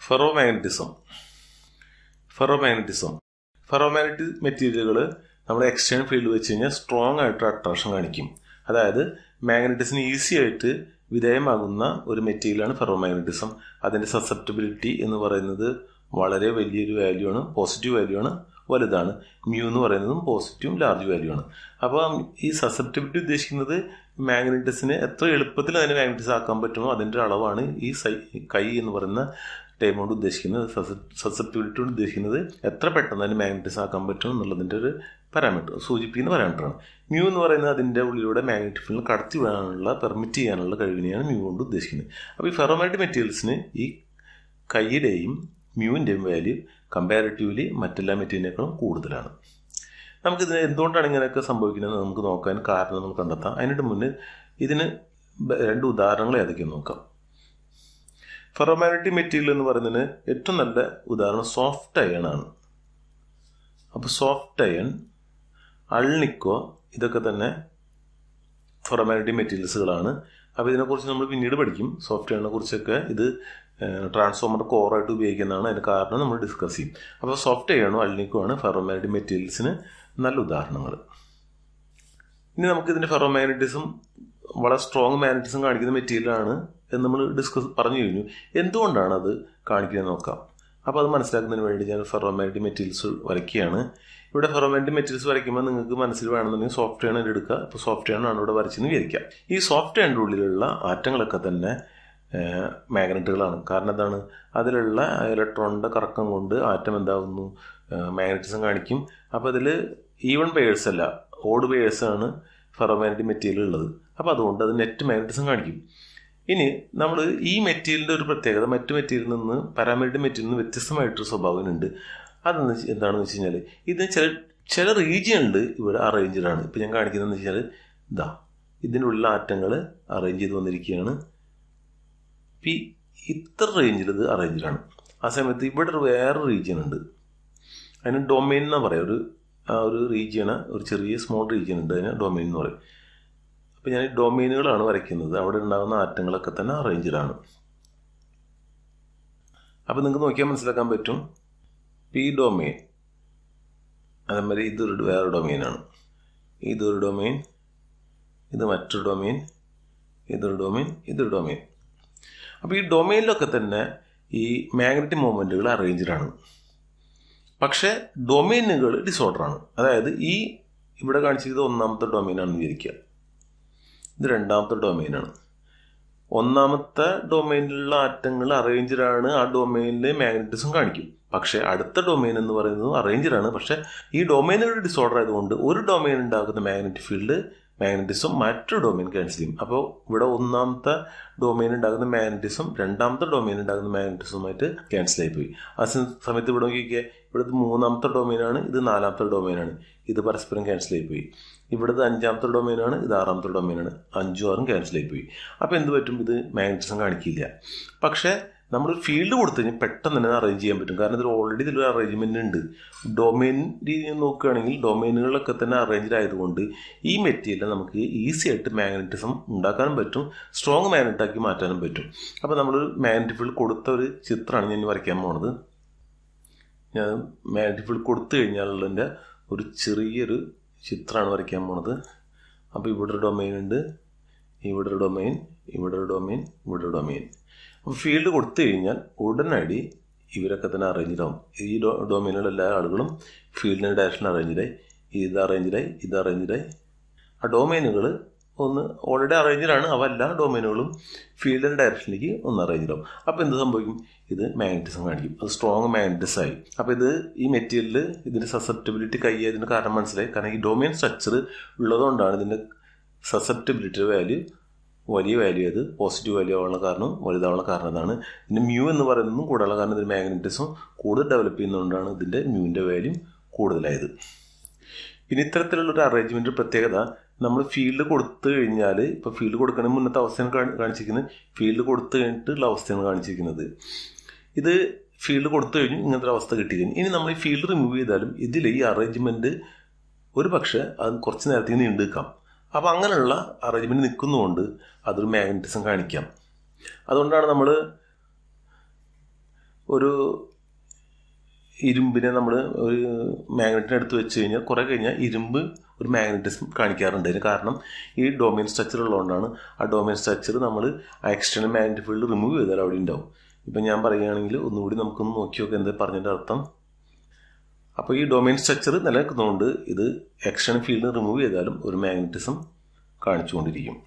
Ferromagnetism ferromagnetic മെറ്റീരിയലുകൾ നമ്മൾ external field വെച്ച് കഴിഞ്ഞാൽ സ്ട്രോങ് ആയിട്ട് അട്രാക്ഷൻ കാണിക്കും. അതായത് മാഗ്നറ്റിസിന് ഈസി ആയിട്ട് വിധേയമാകുന്ന ഒരു മെറ്റീരിയലാണ് ഫെറോമാഗ്നറ്റിസം. അതിൻ്റെ സസെപ്റ്റബിലിറ്റി എന്ന് പറയുന്നത് വളരെ വലിയൊരു വാല്യൂ ആണ്, പോസിറ്റീവ് വാല്യൂ ആണ്, വലുതാണ്. മ്യൂ എന്ന് പറയുന്നതും പോസിറ്റീവും ലാർജ് വാല്യൂ ആണ്. അപ്പോൾ ഈ സസെപ്റ്റബിലിറ്റി ഉദ്ദേശിക്കുന്നത് മാഗ്നറ്റിസിന് എത്ര എളുപ്പത്തിൽ അതിനെ മാഗ്നറ്റിസ് ആക്കാൻ പറ്റുമോ അതിൻ്റെ അളവാണ് ഈ കൈ എന്ന് പറയുന്ന ടൈം കൊണ്ട് ഉദ്ദേശിക്കുന്നത്. സസെപ്റ്റബിലിറ്റി കൊണ്ട് ഉദ്ദേശിക്കുന്നത് എത്ര പെട്ടെന്ന് അതിന് മാഗ്നറ്റിസ് ആക്കാൻ പറ്റും എന്നുള്ളതിൻ്റെ ഒരു പാരാമീറ്റർ സൂചിപ്പിക്കുന്ന പാരാമീറ്ററാണ്. മ്യൂ എന്ന് പറയുന്നത് അതിൻ്റെ ഉള്ളിലൂടെ മാഗ്നറ്റിക് ഫീൽഡ് കടത്തി വിടാനുള്ള പെർമിറ്റ് ചെയ്യാനുള്ള കഴിവിനെയാണ് മ്യൂ കൊണ്ട് ഉദ്ദേശിക്കുന്നത്. അപ്പോൾ ഈ ഫെറോമാഗ്നറ്റിക് മെറ്റീരിയൽസിന് ഈ കൈയുടെയും മ്യൂവിൻ്റെയും വാല്യൂ കമ്പാരിറ്റീവ്ലി മറ്റെല്ലാ മെറ്റീരിയലിനേക്കാളും കൂടുതലാണ്. നമുക്കിതിന് എന്തുകൊണ്ടാണ് ഇങ്ങനെയൊക്കെ സംഭവിക്കുന്നത് നമുക്ക് നോക്കാൻ കാരണം നമ്മൾ കണ്ടെത്താം. അതിനിട്ട് മുന്നേ ഇതിന് 2 ഉദാഹരണങ്ങൾ ഏതൊക്കെയെന്ന് നോക്കാം. ഫെറോമാഗ്നറ്റിക് മെറ്റീരിയൽ എന്ന് പറയുന്നതിന് ഏറ്റവും നല്ല ഉദാഹരണം സോഫ്റ്റ് അയൺ ആണ്. അപ്പോൾ സോഫ്റ്റ് അയൺ, അൾനിക്കോ ഇതൊക്കെ തന്നെ ഫെറോമാഗ്നറ്റിക് മെറ്റീരിയൽസുകളാണ്. അപ്പോൾ ഇതിനെക്കുറിച്ച് നമ്മൾ പിന്നീട് പഠിക്കും. സോഫ്റ്റ് അയണിനെ കുറിച്ചൊക്കെ ഇത് ട്രാൻസ്ഫോമർ കോറായിട്ട് ഉപയോഗിക്കുന്നതാണ്. അതിന് കാരണം നമ്മൾ ഡിസ്കസ് ചെയ്യും. അപ്പോൾ സോഫ്റ്റ് അയണോ അൾനിക്കോ ആണ് ഫെറോമാഗ്നറ്റിക് മെറ്റീരിയൽസിന് നല്ല ഉദാഹരണങ്ങൾ. ഇനി നമുക്ക് ഇതിൻ്റെ ഫെറോമാഗ്നറ്റിസം വളരെ സ്ട്രോങ് മാഗ്നറ്റിസം കാണിക്കുന്ന മെറ്റീരിയലാണ് എന്ന് നമ്മൾ പറഞ്ഞു കഴിഞ്ഞു. എന്തുകൊണ്ടാണ് അത് കാണിക്കുന്നത് നോക്കാം. അപ്പോൾ അത് മനസ്സിലാക്കുന്നതിന് വേണ്ടി ഞാൻ ഫെറോമാഗ്നറ്റിക് മെറ്റീരിയൽസ് വരയ്ക്കുകയാണ്. ഇവിടെ ഫെറോമാഗ്നറ്റിക് മെറ്റീരിയൽസ് വരയ്ക്കുമ്പോൾ നിങ്ങൾക്ക് മനസ്സിൽ വേണമെന്നുണ്ടെങ്കിൽ സോഫ്റ്റ് അയൺ എടുക്കുക. അപ്പോൾ സോഫ്റ്റ് അയൺ ആണ് ഇവിടെ വരച്ചെന്ന് വിചാരിക്കാം. ഈ സോഫ്റ്റ് അയണിൻ്റെ ഉള്ളിലുള്ള ആറ്റങ്ങളൊക്കെ തന്നെ മാഗ്നറ്റുകളാണ്. കാരണം എന്താണ്, അതിലുള്ള ഇലക്ട്രോണിൻ്റെ കറക്കം കൊണ്ട് ആറ്റം എന്താകുന്നു, മാഗ്നറ്റിസം കാണിക്കും. അപ്പോൾ അതിൽ ഈവൺ പെയേഴ്സ് അല്ല, ഓഡ് പെയേഴ്സാണ് ഫെറോമാഗ്നറ്റിക് മെറ്റീരിയൽ ഉള്ളത്. അപ്പോൾ അതുകൊണ്ട് അത് നെറ്റ് മാഗ്നറ്റിസം കാണിക്കും. ഇനി നമ്മൾ ഈ മെറ്റീരിയലിൻ്റെ ഒരു പ്രത്യേകത മറ്റു മെറ്റീരിയലിൽ നിന്ന് പാരാമാഗ്നറ്റിക് മെറ്റീരിയലിൽ നിന്ന് വ്യത്യസ്തമായിട്ടൊരു സ്വഭാവമുണ്ട്. അതെന്ന് എന്താണെന്ന് വെച്ച് കഴിഞ്ഞാൽ ഇത് ചില റീജിയണിൽ ഇവിടെ അറേഞ്ച്ഡാണ്. ഇപ്പോൾ ഞാൻ കാണിക്കുന്നതെന്ന് വെച്ചാൽ ഇതിൻ്റെ ഉള്ളിൽ ആറ്റങ്ങൾ അറേഞ്ച് ചെയ്ത് വന്നിരിക്കുകയാണ്. ഇത്ര റേഞ്ചിൽ ഇത് അറേഞ്ച്ഡാണ്. ആ സമയത്ത് ഇവിടെ വേറെ റീജിയൻ ഉണ്ട്, അതിന് ഡൊമെയിൻ എന്നാണ് പറയുക. ഒരു റീജിയണ്, ഒരു ചെറിയ സ്മോൾ റീജിയൻ ഉണ്ട്, അതിന് ഡൊമെയിൻ എന്ന് പറയും. അപ്പോൾ ഞാൻ ഈ ഡൊമെയിനുകളാണ് വരയ്ക്കുന്നത്. അവിടെ ഉണ്ടാകുന്ന ആറ്റങ്ങളൊക്കെ തന്നെ അറേഞ്ച്ഡാണ്. അപ്പോൾ നിങ്ങൾക്ക് നോക്കിയാൽ മനസ്സിലാക്കാൻ പറ്റും. ഈ ഡൊമെയിൻ അതേമാതിരി ഇതൊരു വേറെ ഡൊമെയിനാണ്. ഇതൊരു ഡൊമെയിൻ, ഇത് മറ്റൊരു ഡൊമെയിൻ, ഇതൊരു ഡൊമെയിൻ, ഇതൊരു ഡൊമെയിൻ. അപ്പോൾ ഈ ഡൊമെയിനിലൊക്കെ തന്നെ ഈ മാഗ്നറ്റിക് മൂവ്മെൻറ്റുകൾ അറേഞ്ച്ഡാണ്. പക്ഷേ ഡൊമെയിനുകൾ ഡിസോർഡറാണ്. അതായത് ഈ ഇവിടെ കാണിച്ചിരിക്കുന്നത് ഒന്നാമത്തെ ഡൊമെയിനാണെന്ന് വിചാരിക്കുക, ഇത് രണ്ടാമത്തെ ഡൊമെയിനാണ്. ഒന്നാമത്തെ ഡൊമെയിനിലുള്ള ആറ്റങ്ങൾ അറേഞ്ച്ഡാണ്, ആ ഡൊമെയിനിൽ മാഗ്നറ്റിസം കാണിക്കും. പക്ഷേ അടുത്ത ഡൊമെയിൻ എന്ന് പറയുന്നത് അറേഞ്ച്ഡാണ്. പക്ഷേ ഈ ഡൊമെയിനുകൾ ഡിസോർഡർ ആയതുകൊണ്ട് ഒരു ഡൊമെയിൻ ഉണ്ടാകുന്ന മാഗ്നറ്റിക് ഫീൽഡ് മാഗ്നറ്റിസം മറ്റൊരു ഡൊമെയിൻ ക്യാൻസൽ ചെയ്യും. അപ്പോൾ ഇവിടെ ഒന്നാമത്തെ ഡൊമെയിൻ ഉണ്ടാകുന്ന മാഗ്നറ്റിസം രണ്ടാമത്തെ ഡൊമെയിൻ ഉണ്ടാകുന്ന മാഗ്നറ്റിസവുമായിട്ട് ക്യാൻസൽ ആയിപ്പോയി. ആ സമയത്ത് ഇവിടെ നോക്കിയാൽ ഇവിടെ മൂന്നാമത്തെ ഡൊമെയിനാണ്, ഇത് നാലാമത്തെ ഡൊമെയിനാണ്, ഇത് പരസ്പരം ക്യാൻസൽ ആയിപ്പോയി. ഇവിടുത്തെ അഞ്ചാമത്തെ ഡൊമെയിനാണ്, ഇത് ആറാമത്തെ ഡൊമെയിനാണ്, 5ഉം 6ഉം ക്യാൻസൽ ആയിപ്പോയി. അപ്പോൾ എന്ത് പറ്റും, ഇത് മാഗ്നറ്റിസം കാണിക്കില്ല. പക്ഷേ നമ്മൾ ഫീൽഡ് കൊടുത്തു കഴിഞ്ഞാൽ പെട്ടെന്ന് തന്നെ അറേഞ്ച് ചെയ്യാൻ പറ്റും. കാരണം ഇതിൽ ഓൾറെഡി ഇതിലൊരു അറേഞ്ച്മെൻ്റ് ഉണ്ട്. ഡൊമെയിൻ രീതി നോക്കുകയാണെങ്കിൽ ഡൊമെയിനുകളൊക്കെ തന്നെ അറേഞ്ച്ഡ് ആയതുകൊണ്ട് ഈ മെറ്റീരിയൽ നമുക്ക് ഈസി ആയിട്ട് മാഗ്നറ്റിസം ഉണ്ടാക്കാനും പറ്റും, സ്ട്രോങ് മാഗ്നറ്റാക്കി മാറ്റാനും പറ്റും. അപ്പോൾ നമ്മൾ മാഗ്നറ്റിക് ഫീൽഡ് കൊടുത്ത ഒരു ചിത്രമാണ് ഞാൻ വരയ്ക്കാൻ പോണത്. ഞാൻ മാഗ്നറ്റിക് ഫീൽഡ് കൊടുത്തു കഴിഞ്ഞാലുള്ളതിൻ്റെ ഒരു ചെറിയൊരു ചിത്രമാണ് വരയ്ക്കാൻ പോണത്. അപ്പോൾ ഇവിടെ ഒരു ഡൊമെയിൻ ഉണ്ട്, ഇവിടെ ഒരു ഡൊമെയിൻ, ഇവിടെ ഒരു ഡൊമെയിൻ, ഇവിടെ ഒരു ഡൊമെയിൻ. അപ്പോൾ ഫീൽഡ് കൊടുത്തു കഴിഞ്ഞാൽ ഉടനടി ഇവരൊക്കെ തന്നെ അറേഞ്ച്ഡാവും. ഈ ഡൊമെയിനുള്ള എല്ലാ ആളുകളും ഫീൽഡിൻ്റെ ഡയറക്ഷൻ അറേഞ്ച്ഡായി, ഇത് അറേഞ്ച്ഡായി, ഇത് അറേഞ്ച്ഡായി. ആ ഡൊമെയിനുകൾ ഒന്ന് ഓൾറെഡി അറേഞ്ച്ഡാണ്, അവ എല്ലാ ഡൊമെയിനുകളും ഫീൽഡിൻ്റെ ഡയറക്ഷനിലേക്ക് ഒന്ന് അറേഞ്ച്ഡാവും. അപ്പോൾ എന്ത് സംഭവിക്കും, ഇത് മാഗ്നറ്റിസം കാണിക്കും, അത് സ്ട്രോങ് മാഗ്നറ്റിസം ആയി. അപ്പോൾ ഇത് ഈ മെറ്റീരിയൽ ഇതിൻ്റെ സസെപ്റ്റബിലിറ്റി കൈയായതിൻ്റെ കാരണം മനസ്സിലായി. കാരണം ഈ ഡൊമെയിൻ സ്ട്രക്ചർ ഉള്ളതുകൊണ്ടാണ് ഇതിൻ്റെ സസെപ്റ്റബിലിറ്റി വാല്യൂ വലിയ വാല്യൂ, അത് പോസിറ്റീവ് വാല്യൂ ആവാനുള്ള കാരണം, വലുതാവാനുള്ള കാരണം അതാണ്. ഇതിൻ്റെ മ്യൂ എന്ന് പറയുന്നതും കൂടുതലുള്ള കാരണം ഇതിൻ്റെ മാഗ്നറ്റിസം കൂടുതൽ ഡെവലപ്പ് ചെയ്യുന്നതുകൊണ്ടാണ് ഇതിൻ്റെ മ്യൂവിൻ്റെ വാല്യൂ കൂടുതലായത്. പിന്നെ ഇത്തരത്തിലുള്ളൊരു അറേഞ്ച്മെൻറ്റ് പ്രത്യേകത, നമ്മൾ ഫീൽഡ് കൊടുത്തു കഴിഞ്ഞാൽ, ഇപ്പോൾ ഫീൽഡ് കൊടുക്കണമെങ്കിൽ മുന്നത്തെ അവസ്ഥയാണ് കാണിച്ചിരിക്കുന്നത്, ഫീൽഡ് കൊടുത്തു കഴിഞ്ഞിട്ടുള്ള അവസ്ഥയാണ് കാണിച്ചിരിക്കുന്നത്. ഇത് ഫീൽഡ് കൊടുത്തു കഴിഞ്ഞു ഇങ്ങനത്തെ ഒരു അവസ്ഥ കിട്ടിക്കഴിഞ്ഞു. ഇനി നമ്മൾ ഈ ഫീൽഡ് റിമൂവ് ചെയ്താലും ഇതിൽ ഈ അറേഞ്ച്മെൻറ്റ് ഒരു പക്ഷേ അത് കുറച്ച് നേരത്തേക്ക് നീണ്ടു നിൽക്കാം. അപ്പോൾ അങ്ങനെയുള്ള അറേഞ്ച്മെൻറ്റ് നിൽക്കുന്നതുകൊണ്ട് അതൊരു മാഗ്നറ്റിസം കാണിക്കാം. അതുകൊണ്ടാണ് നമ്മൾ ഒരു ഇരുമ്പിനെ നമ്മൾ ഒരു മാഗ്നറ്റിന് എടുത്ത് വെച്ച് കഴിഞ്ഞാൽ കുറേ കഴിഞ്ഞാൽ ഇരുമ്പ് ഒരു മാഗ്നറ്റിസം കാണിക്കാറുണ്ട്. അതിന് കാരണം ഈ ഡൊമെയിൻ സ്ട്രക്ചർ ഉള്ളതുകൊണ്ടാണ്. ആ ഡൊമെയിൻ സ്ട്രക്ചർ നമ്മൾ ആ എക്സ്റ്റേണൽ മാഗ്നറ്റിക് ഫീൽഡ് റിമൂവ് ചെയ്താൽ അവിടെ ഉണ്ടാവും. ഇപ്പം ഞാൻ പറയുകയാണെങ്കിൽ ഒന്നുകൂടി നമുക്കൊന്ന് നോക്കി നോക്കാം എന്താ പറഞ്ഞതിൻ്റെ അർത്ഥം. അപ്പോൾ ഈ ഡൊമെയിൻ സ്ട്രക്ചർ നിലനിൽക്കുന്നതുകൊണ്ട് ഇത് എക്സ്റ്റേണൽ ഫീൽഡ് റിമൂവ് ചെയ്താലും ഒരു മാഗ്നറ്റിസം കാണിച്ചുകൊണ്ടിരിക്കും.